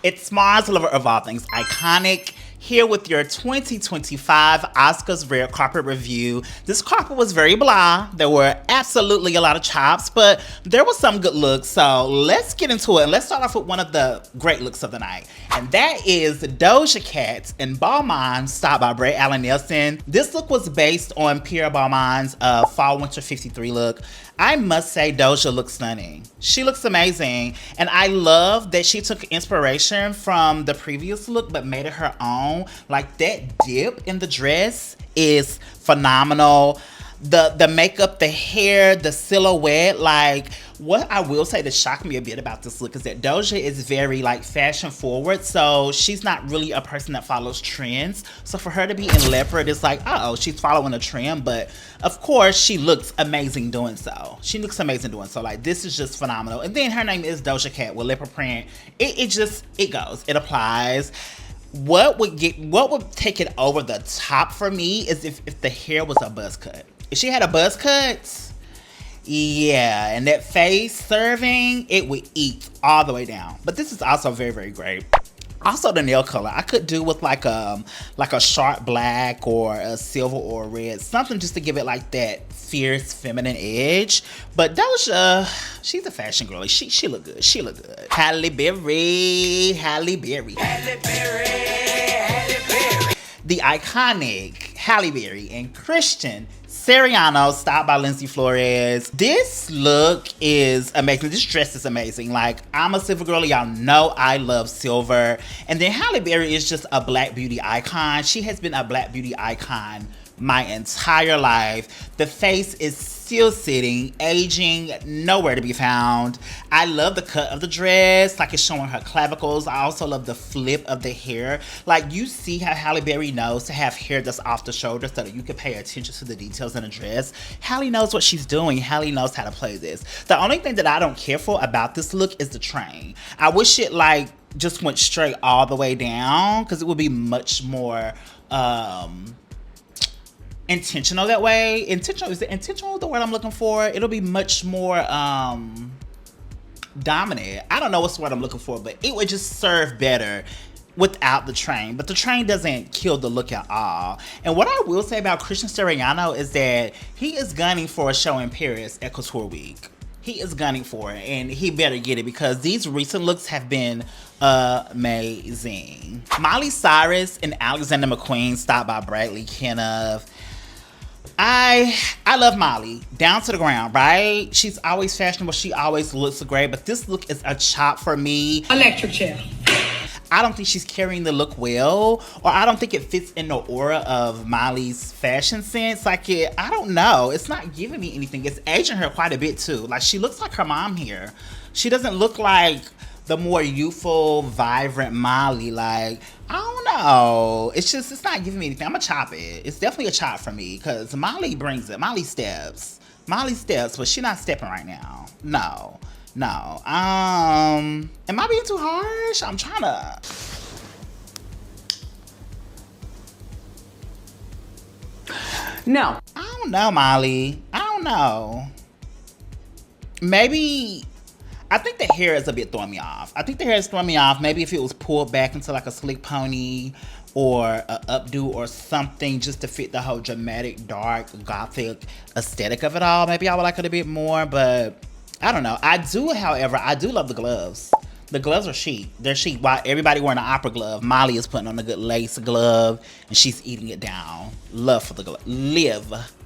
It's Mars, lover of all things iconic, here with your 2025 Oscars red carpet review. This carpet was very blah. There were absolutely a lot of chops, but there was some good looks. So let's get into it. And let's start off with one of the great looks of the night. And that is Doja Cat in Balmain, styled by Bray Allen Nelson. This look was based on Pierre Balmain's Fall Winter 53 look. I must say Doja looks stunning. She looks amazing. And I love that she took inspiration from the previous look but made it her own. Like that dip in the dress is phenomenal. The makeup, the hair, the silhouette, like what I will say that shocked me a bit about this look is that Doja is very like fashion forward. So she's not really a person that follows trends. So for her to be in leopard, it's like, oh, she's following a trend. But of course, she looks amazing doing so. She looks amazing doing so. Like this is just phenomenal. And then her name is Doja Cat with leopard print. It goes, it applies. What would take it over the top for me is if the hair was a buzz cut. If she had a buzz cut, yeah, and that face serving, it would eat all the way down. But this is also very, very great. Also the nail color, I could do with like a sharp black or a silver or a red, something just to give it like that fierce feminine edge. But Doja, she's a fashion girl. She look good. She look good. Halle Berry. The iconic Halle Berry and Christian Siriano, styled by Lindsey Flores. This look is amazing. This dress is amazing. Like, I'm a silver girl. Y'all know I love silver. And then Halle Berry is just a black beauty icon. She has been a black beauty icon my entire life. The face is still sitting, aging, nowhere to be found. I love the cut of the dress, like it's showing her clavicles. I also love the flip of the hair. Like you see how Halle Berry knows to have hair that's off the shoulder so that you can pay attention to the details in a dress. Halle knows what she's doing. Halle knows how to play this. The only thing that I don't care for about this look is the train. I wish it like just went straight all the way down because it would be much more intentional that way. Intentional the word I'm looking for? It'll be much more dominant. I don't know what's the word I'm looking for, but it would just serve better without the train. But the train doesn't kill the look at all. And what I will say about Christian Siriano is that he is gunning for a show in Paris at Couture Week. He is gunning for it, and he better get it because these recent looks have been amazing. Miley Cyrus and Alexander McQueen, styled by Bradley Kenneth. I love Miley down to the ground, right? She's always fashionable. She always looks great, but this look is a chop for me. Electric chair. I don't think she's carrying the look well, or I don't think it fits in the aura of Miley's fashion sense. Like I don't know. It's not giving me anything. It's aging her quite a bit too. Like she looks like her mom here. She doesn't look like the more youthful, vibrant Miley. Like, I don't know. It's not giving me anything. I'm gonna chop it. It's definitely a chop for me because Miley brings it. Miley steps, but she's not stepping right now. No. Am I being too harsh? I'm trying to. No. I don't know, Miley. I don't know. Maybe. I think the hair is a bit throwing me off. Maybe if it was pulled back into like a slick pony or a updo or something just to fit the whole dramatic, dark, gothic aesthetic of it all. Maybe I would like it a bit more, but I don't know. However, I do love the gloves. The gloves are chic. They're chic. While everybody wearing an opera glove, Miley is putting on a good lace glove and she's eating it down. Live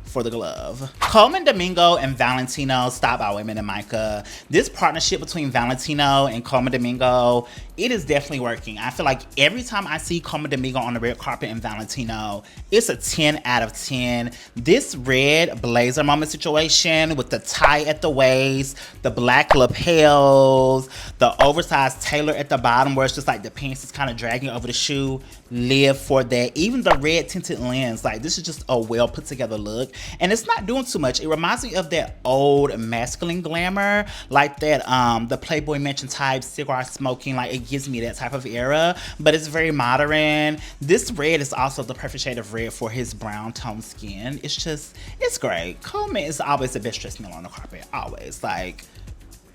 for for the glove. Coleman, Domingo, and Valentino stopped by Wayman and Micah. This partnership between Valentino and Coleman Domingo, it is definitely working. I feel like every time I see Coleman Domingo on the red carpet and Valentino, it's a 10 out of 10. This red blazer moment situation with the tie at the waist, the black lapels, the oversized tailor at the bottom where it's just like the pants is kind of dragging over the shoe, live for that. Even the red tinted lens, like this is just a well put together look, and it's not doing too much. It reminds me of that old masculine glamour, like that the Playboy Mansion type cigar smoking, like it gives me that type of era, but it's very modern. This red is also the perfect shade of red for his brown tone skin. It's great. Coleman is always the best dressed man on the carpet, always. Like,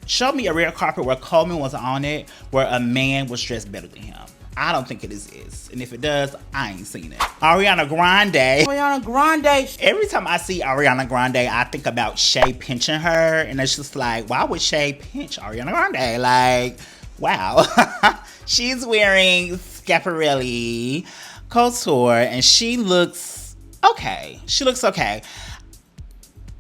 show me a red carpet where Coleman was on it, where a man was dressed better than him. I don't think it exists. And if it does, I ain't seen it. Ariana Grande. Ariana Grande. Every time I see Ariana Grande, I think about Shay pinching her. And it's just like, why would Shay pinch Ariana Grande? Like, wow. She's wearing Schiaparelli couture and she looks okay. She looks okay.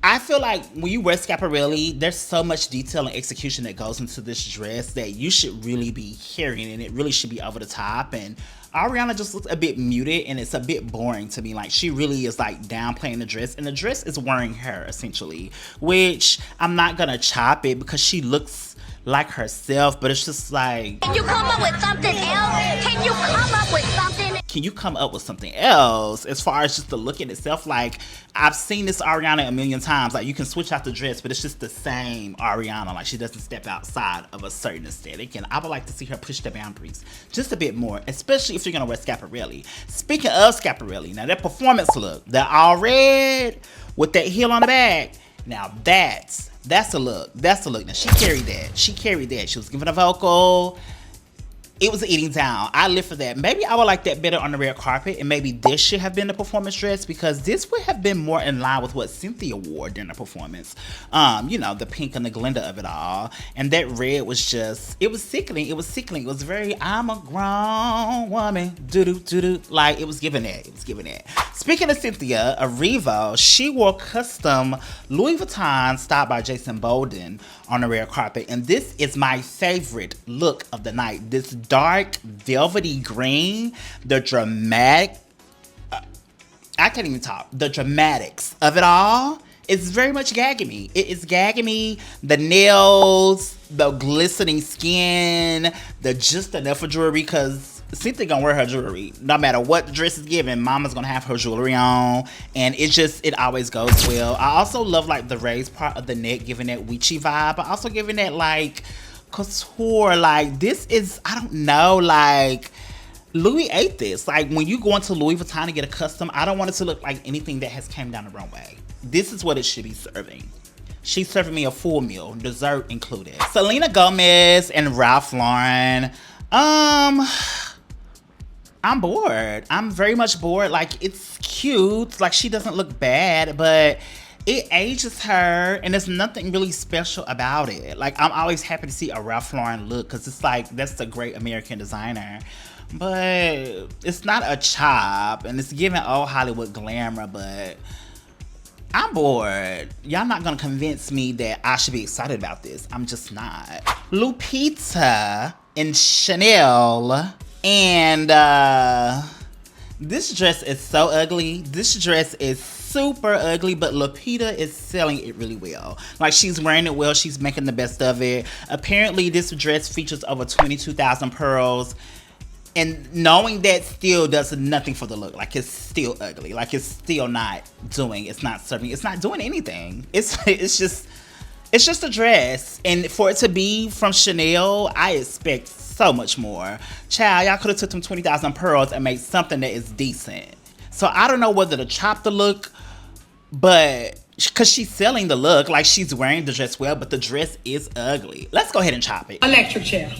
I feel like when you wear Schiaparelli, there's so much detail and execution that goes into this dress that you should really be hearing, and it really should be over the top. And Ariana just looks a bit muted, and it's a bit boring to me. Like, she really is like downplaying the dress, and the dress is wearing her essentially, which I'm not gonna chop it because she looks like herself, but it's just like, can you come up with something else? Can you come up with something? Can you come up with something else? As far as just the look in itself, like, I've seen this Ariana a million times. Like, you can switch out the dress, but it's just the same Ariana. Like, she doesn't step outside of a certain aesthetic, and I would like to see her push the boundaries just a bit more, especially if you're gonna wear Schiaparelli. Speaking of Schiaparelli, now that performance look, the all red with that heel on the back, now that's a look. That's a look. Now, she carried that. She was giving a vocal. It was eating down. I live for that. Maybe I would like that better on the red carpet, and maybe this should have been the performance dress, because this would have been more in line with what Cynthia wore during the performance. You know, the pink and the Glenda of it all. And that red was just, it was sickening. It was sickening. It was very, I'm a grown woman. Doo-doo. Like, it was giving that. Speaking of Cynthia, Erivo, she wore custom Louis Vuitton styled by Jason Bolden on the red carpet. And this is my favorite look of the night. This dark velvety green, the dramatic, I can't even talk, the dramatics of it all is very much gagging me. It is gagging me. The nails, the glistening skin, the just enough for jewelry, because Cynthia gonna wear her jewelry. No matter what the dress is given, mama's gonna have her jewelry on, and it always goes well. I also love like the raised part of the neck, giving that witchy vibe, but also giving that like couture. Like, this is, I don't know, like, Louis ate this. Like, when you go into Louis Vuitton to get a custom, I don't want it to look like anything that has came down the wrong way. This is what it should be serving. She's serving me a full meal, dessert included. Selena Gomez and Ralph Lauren. I'm bored. I'm very much bored. Like, it's cute. Like, she doesn't look bad, but it ages her, and there's nothing really special about it. Like, I'm always happy to see a Ralph Lauren look, because it's like, that's a great American designer. But it's not a chop, and it's giving old Hollywood glamour, but I'm bored. Y'all not gonna convince me that I should be excited about this. I'm just not. Lupita and Chanel, and this dress is so ugly. This dress is super ugly, but Lupita is selling it really well. Like, she's wearing it well. She's making the best of it. Apparently, this dress features over 22,000 pearls. And knowing that still does nothing for the look. Like, it's still ugly. Like, it's still not doing, it's not serving, it's not doing anything. It's just a dress. And for it to be from Chanel, I expect so much more. Child, y'all could have took them 20,000 pearls and made something that is decent. So I don't know whether to chop the look, but because she's selling the look, like, she's wearing the dress well, but the dress is ugly. Let's go ahead and chop it. Electric chair.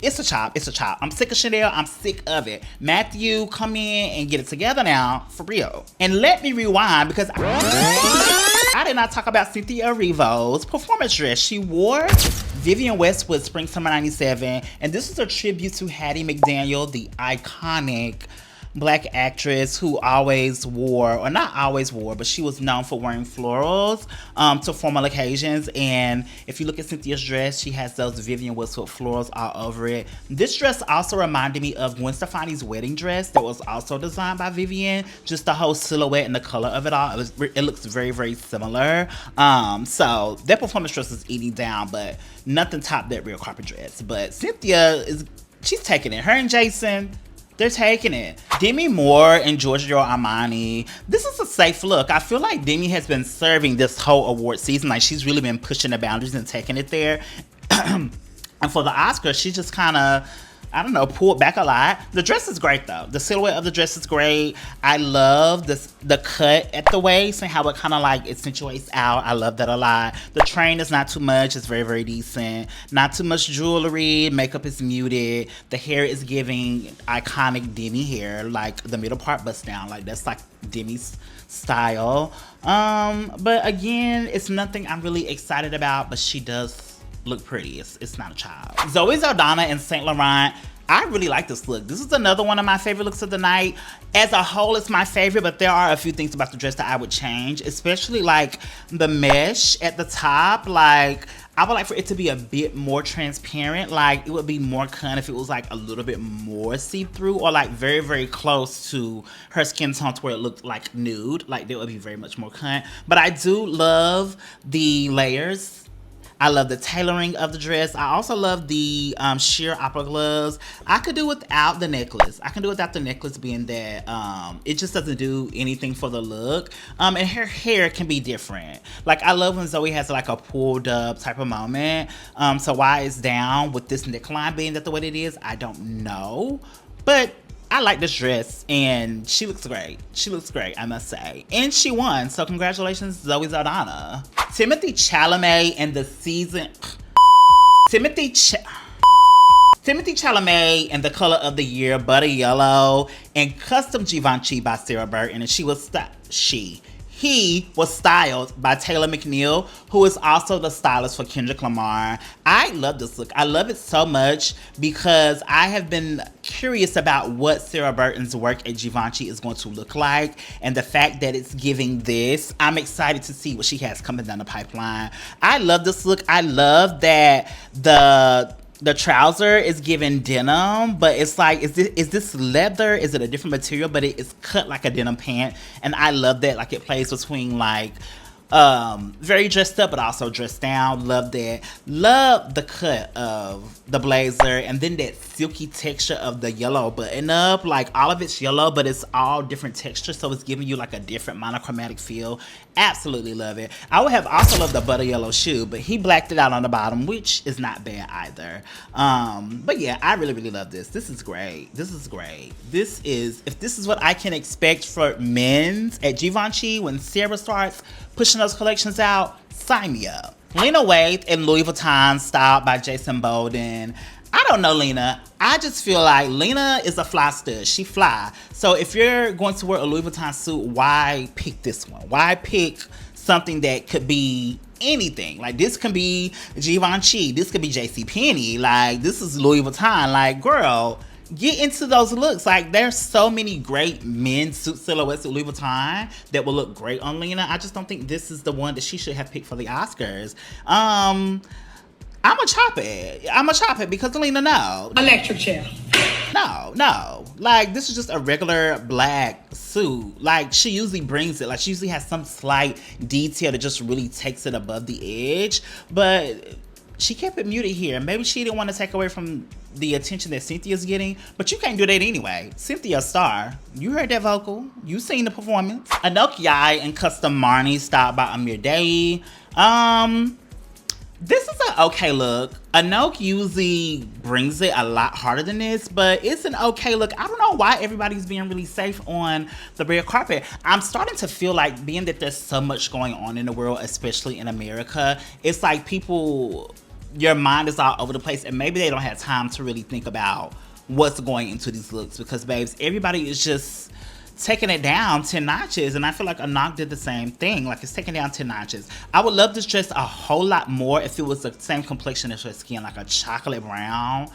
It's a chop. It's a chop. I'm sick of Chanel. I'm sick of it. Matthew, come in and get it together now, for real. And let me rewind, because I did not talk about Cynthia Erivo's performance dress. She wore Vivienne Westwood Spring Summer 97, and this is a tribute to Hattie McDaniel, the iconic black actress who always wore, or not always wore, but she was known for wearing florals to formal occasions. And if you look at Cynthia's dress, she has those Vivienne Westwood florals all over it. This dress also reminded me of Gwen Stefani's wedding dress that was also designed by Vivienne. Just the whole silhouette and the color of it all. It looks very, very similar. So that performance dress is eating down, but nothing topped that real carpet dress. But Cynthia she's taking it. Her and Jason, they're taking it. Demi Moore and Giorgio Armani. This is a safe look. I feel like Demi has been serving this whole award season. Like, she's really been pushing the boundaries and taking it there. And for the Oscars, she just kind of, I don't know, pulled back a lot. The dress is great, though. The silhouette of the dress is great. I love the cut at the waist and how it kind of like accentuates out. I love that a lot. The train is not too much. It's very, very decent. Not too much jewelry. Makeup is muted. The hair is giving iconic Demi hair. Like, the middle part busts down. Like, that's like Demi's style. But again, it's nothing I'm really excited about, but she does look pretty. It's not a child. Zoe Saldana and Saint Laurent. I really like this look. This is another one of my favorite looks of the night. As a whole, it's my favorite, but there are a few things about the dress that I would change, especially like the mesh at the top. Like, I would like for it to be a bit more transparent. Like, it would be more cunt if it was like a little bit more see-through, or like very, very close to her skin tone to where it looked like nude. Like, that would be very much more cunt. But I do love the layers. I love the tailoring of the dress. I also love the sheer opera gloves. I could do without the necklace. I can do without the necklace, being that it just doesn't do anything for the look. And her hair can be different. Like, I love when Zoe has like a pulled up type of moment. So why it's down with this neckline being that the way it is, I don't know. But I like this dress, and she looks great. She looks great, I must say. And she won, so congratulations, Zoe Saldana. Timothée Chalamet and the season... Timothée Chalamet and the color of the year, Butter Yellow, and Custom Givenchy by Sarah Burton, and he was styled by Taylor McNeil, who is also the stylist for Kendrick Lamar. I love this look. I love it so much because I have been curious about what Sarah Burton's work at Givenchy is going to look like. And the fact that it's giving this, I'm excited to see what she has coming down the pipeline. I love this look. I love that the trouser is giving denim, but it's like, is this leather? Is it a different material? But it is cut like a denim pant, and I love that. Like, it plays between like very dressed up but also dressed down. Love that. Love the cut of the blazer, and then that silky texture of the yellow button up. Like, all of it's yellow, but it's all different textures, so it's giving you like a different monochromatic feel. Absolutely love it. I would have also loved the butter yellow shoe, but he blacked it out on the bottom, which is not bad either. But yeah, I really, really love this. This is great. This is great. If this is what I can expect for men's at Givenchy when Sarah starts pushing those collections out, sign me up. Lena Waithe and Louis Vuitton, styled by Jason Bolden. I don't know Lena. I just feel like Lena is a fly stud. She fly. So if you're going to wear a Louis Vuitton suit, why pick this one? Why pick something that could be anything? Like, this can be Givenchy. This could be JCPenney. Like, this is Louis Vuitton. Like, girl, get into those looks. Like, there's so many great men's suit silhouettes with Louis Vuitton that will look great on Lena. I just don't think this is the one that she should have picked for the Oscars. I'ma chop it because Lena, no. Electric chair. No. Like, this is just a regular black suit. Like, she usually brings it. Like, she usually has some slight detail that just really takes it above the edge. But she kept it muted here. Maybe she didn't want to take away from the attention that Cynthia's getting, but you can't do that anyway. Cynthia, star. You heard that vocal. You seen the performance. Anoki and Custom Marnie, styled by Amir Day. This is an okay look. Anoki usually brings it a lot harder than this, but it's an okay look. I don't know why everybody's being really safe on the red carpet. I'm starting to feel like, being that there's so much going on in the world, especially in America, it's like people, your mind is all over the place, and maybe they don't have time to really think about what's going into these looks, because, babes, everybody is just taking it down 10 notches, and I feel like Anoki did the same thing. Like, it's taking down 10 notches. I would love this dress a whole lot more if it was the same complexion as her skin, like a chocolate brown.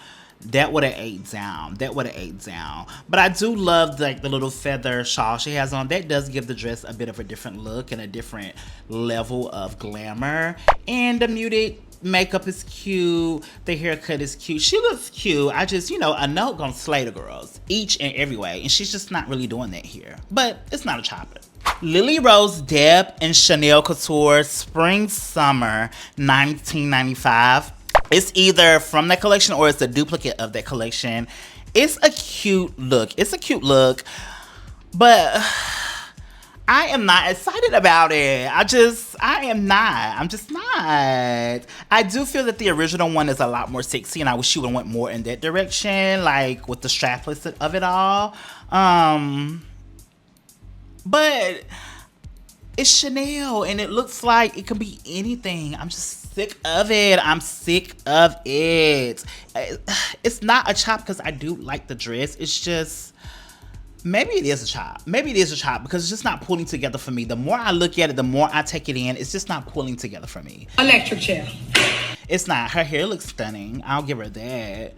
that would have ate down. That would have ate down. But I do love like the little feather shawl she has on. That does give the dress a bit of a different look and a different level of glamour. And the muted makeup is cute. The haircut is cute. She looks cute. I just, you know, a note gonna slay the girls each and every way. And she's just not really doing that here. But it's not a chopper. Lily Rose Depp and Chanel Couture Spring Summer 1995. It's either from that collection or it's a duplicate of that collection. It's a cute look. It's a cute look. But I am not excited about it. I am not. I'm just not. I do feel that the original one is a lot more sexy and I wish she would have went more in that direction, like with the strapless of it all. But it's Chanel and it looks like it could be anything. I'm just sick of it. I'm sick of it. It's not a chop because I do like the dress. It's just, maybe it is a chop. Maybe it is a chop because it's just not pulling together for me. The more I look at it, the more I take it in. It's just not pulling together for me. Electric chair. It's not. Her hair looks stunning. I'll give her that.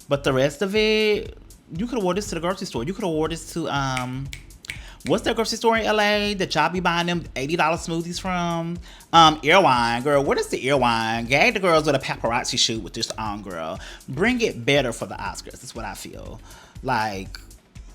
But the rest of it, you could have wore this to the grocery store. You could have wore this to, what's that grocery store in LA that y'all be buying them $80 smoothies from? Earwine, girl. What is the Earwine? Gag the girls with a paparazzi shoot with this on, girl. Bring it better for the Oscars. That's what I feel. Like,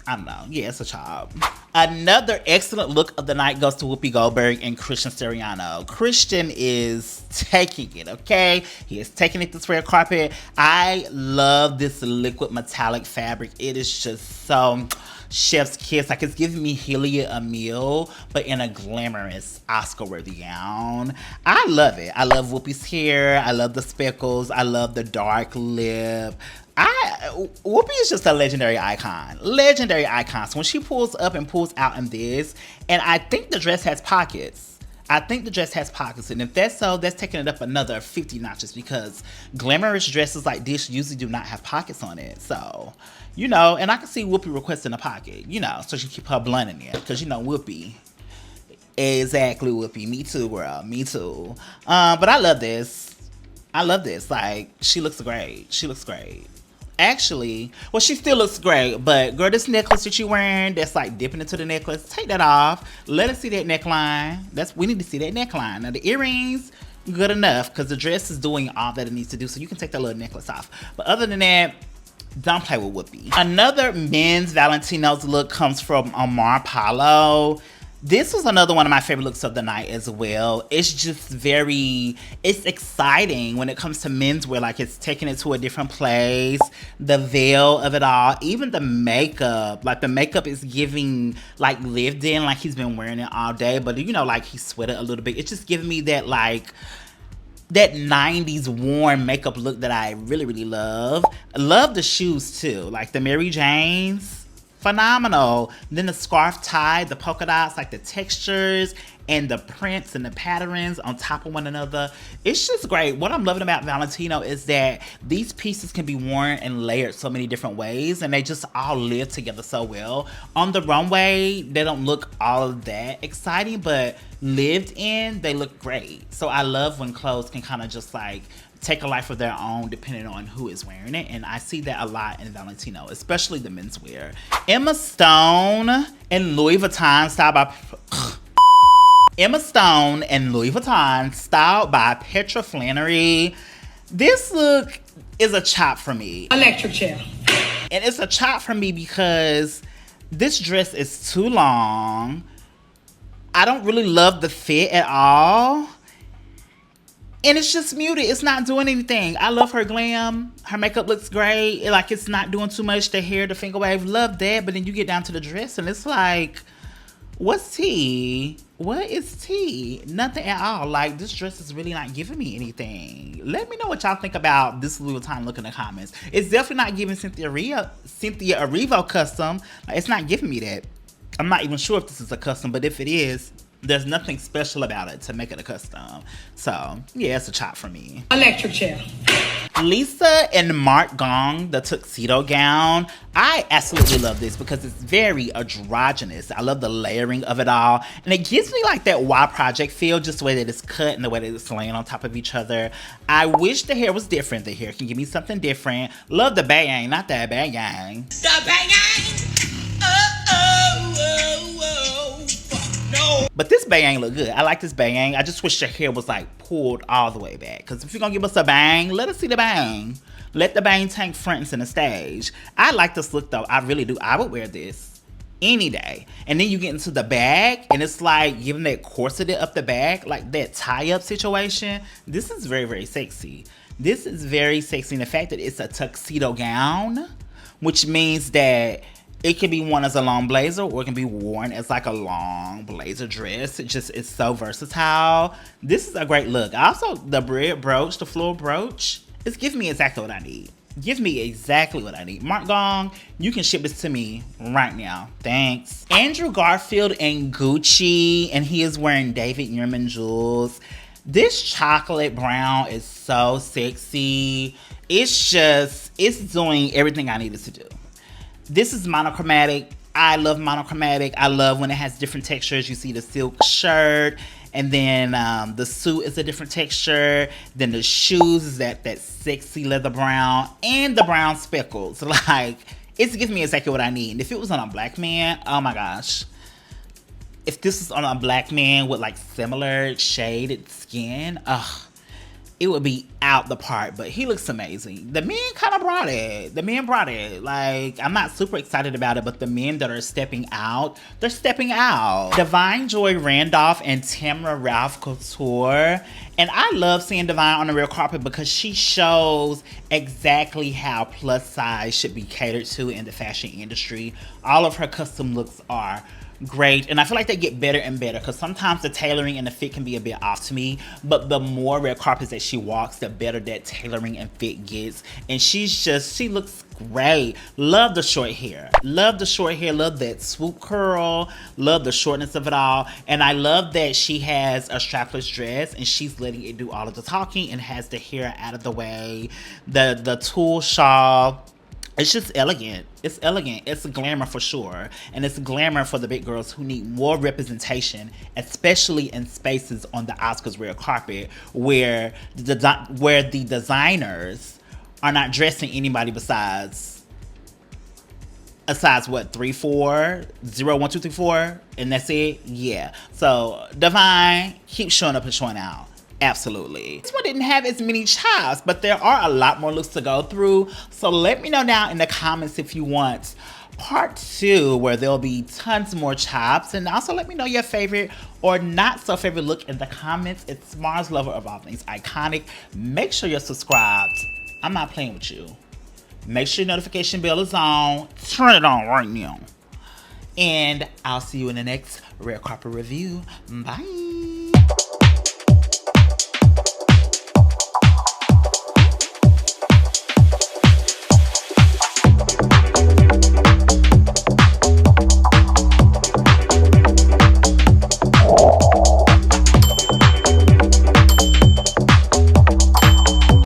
I don't know. Yeah, it's a job. Another excellent look of the night goes to Whoopi Goldberg and Christian Siriano. Christian is taking it, okay? He is taking it this red carpet. I love this liquid metallic fabric. It is just so chef's kiss. Like, it's giving me Hilliard a meal, but in a glamorous Oscar-worthy gown. I love it. I love Whoopi's hair. I love the speckles. I love the dark lip. Whoopi is just a legendary icon. Legendary icon. So when she pulls up and pulls out in this, and I think the dress has pockets. I think the dress has pockets. And if that's so, that's taking it up another 50 notches because glamorous dresses like this usually do not have pockets on it. So, you know, and I can see Whoopi requesting a pocket, you know, so she can keep her blunt in there. Because, you know, Whoopi. Exactly, Whoopi. Me too, girl. Me too. But I love this. I love this. Like, she looks great. She looks great. Actually, well, she still looks great, but girl, this necklace that you're wearing that's like dipping into the necklace, take that off. Let us see that neckline. We need to see that neckline. Now the earrings, good enough because the dress is doing all that it needs to do, so you can take that little necklace off. But other than that, don't play with Whoopi. Another men's Valentino's look comes from Omar Palo. This was another one of my favorite looks of the night as well. It's just it's exciting when it comes to menswear. Like, it's taking it to a different place. The veil of it all. Even the makeup. Like, the makeup is giving, like, lived in. Like, he's been wearing it all day. But, you know, like, he sweated a little bit. It's just giving me that, like, that 90s worn makeup look that I really, really love. I love the shoes, too. Like, the Mary Janes. Phenomenal. Then the scarf tie, the polka dots, like the textures and the prints and the patterns on top of one another. It's just great. What I'm loving about Valentino is that these pieces can be worn and layered so many different ways, and they just all live together so well. On the runway, they don't look all that exciting, but lived in, they look great. So I love when clothes can kind of just like take a life of their own depending on who is wearing it, and I see that a lot in Valentino, especially the menswear. Emma Stone and Louis Vuitton styled by Emma Stone and Louis Vuitton styled by Petra Flannery. This look is a chop for me. Electric chair. And it's a chop for me because this dress is too long. I don't really love the fit at all. And it's just muted. It's not doing anything. I love her glam. Her makeup looks great. Like, it's not doing too much. The hair, the finger wave, love that. But then you get down to the dress and it's like, what's tea? What is tea? Nothing at all. Like, this dress is really not giving me anything. Let me know what y'all think about this Louis Vuitton look in the comments. It's definitely not giving Cynthia Erivo custom. Like, it's not giving me that. I'm not even sure if this is a custom, but if it is, There's nothing special about it to make it a custom. So, yeah, it's a chop for me. Electric chair. Lisa and Mark Gong, the tuxedo gown. I absolutely love this because it's very androgynous. I love the layering of it all. And it gives me like that Y Project feel, just the way that it's cut and the way that it's laying on top of each other. I wish the hair was different. The hair can give me something different. Love the bang, not that bang. The bang. No. But this bang look good. I like this bang. I just wish your hair was like pulled all the way back. Because if you're going to give us a bang, let us see the bang. Let the bang tank front and center stage. I like this look though. I really do. I would wear this any day. And then you get into the back and it's like giving that corseted up the back, like that tie-up situation. This is very, very sexy. This is very sexy. And the fact that it's a tuxedo gown, which means that it can be worn as a long blazer or it can be worn as like a long blazer dress. It's so versatile. This is a great look. Also, the red brooch, the floral brooch, it's giving me exactly what I need. Give me exactly what I need. Mark Gong, you can ship this to me right now. Thanks. Andrew Garfield in Gucci, and he is wearing David Yurman jewels. This chocolate brown is so sexy. It's doing everything I needed to do. This is monochromatic. I love monochromatic. I love when it has different textures. You see the silk shirt, and then the suit is a different texture. Then the shoes is that sexy leather brown, and the brown speckles. Like, it's giving me exactly what I need. And if it was on a black man, oh my gosh. If this was on a black man with like similar shaded skin, it would be out the park. But he looks amazing. The men kind of brought it. The men brought it. Like, I'm not super excited about it, but the men that are stepping out, they're stepping out. Divine Joy Randolph and Tamara Ralph Couture. And I love seeing Divine on the red carpet because she shows exactly how plus size should be catered to in the fashion industry. All of her custom looks are great, and I feel like they get better and better because sometimes the tailoring and the fit can be a bit off to me, but the more red carpets that she walks, the better that tailoring and fit gets. And she looks great. Love the short hair, love that swoop curl, love the shortness of it all. And I love that she has a strapless dress and she's letting it do all of the talking and has the hair out of the way. The tulle shawl, it's just elegant. It's elegant. It's a glamour for sure. And it's a glamour for the big girls who need more representation, especially in spaces on the Oscars red carpet where the designers are not dressing anybody besides a size what, 3-4, 0, 1, 2, 3, 4, and that's it. Yeah. So Divine, keep showing up and showing out. Absolutely. This one didn't have as many chops, but there are a lot more looks to go through. So let me know down in the comments if you want part 2, where there'll be tons more chops. And also let me know your favorite or not so favorite look in the comments. It's Mars Lover of all things iconic. Make sure you're subscribed. I'm not playing with you. Make sure your notification bell is on. Turn it on right now. And I'll see you in the next red carpet review. Bye.